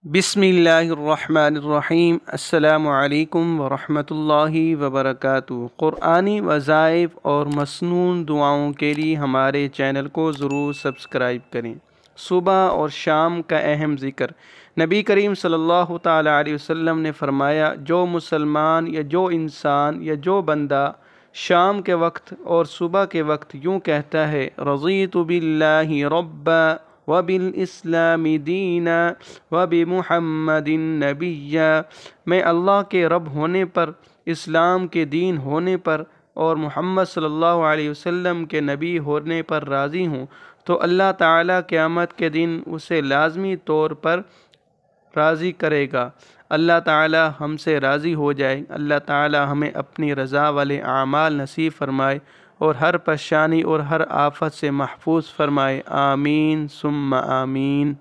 बिस्मिल्लाहिर्रहमानिर्रहीम अस्सलामु अलैकुम वरहमतुल्लाहि वबरकातुहू। क़ुरआनी वज़ाइफ़ और मसनून दुआओं के लिए हमारे चैनल को ज़रूर सब्सक्राइब करें। सुबह और शाम का अहम ज़िक्र। नबी करीम सल्लल्लाहु ताला अलैहि वसल्लम ने फ़रमाया, जो मुसलमान या जो इंसान या जो बंदा शाम के वक्त और सुबह के वक्त यूँ कहता है, रज़ीतु बिल्लाहि रब्बा व बिल इस्लामी दीना व बि मुहम्मदिन नबिय्या, मैं अल्लाह के रब होने पर, इस्लाम के दीन होने पर और मुहम्मद सल्लल्लाहु अलैहि वसल्लम के नबी होने पर राज़ी हूँ, तो अल्लाह ताला क़यामत के दिन उसे लाज़मी तौर पर राज़ी करेगा। अल्लाह ताला हमसे राज़ी हो जाए। अल्लाह ताला हमें अपनी रज़ा वाले आमाल नसीब फ़रमाए और हर परेशानी और हर आफत से महफूज फ़रमाए। आमीन सुम्मा आमीन।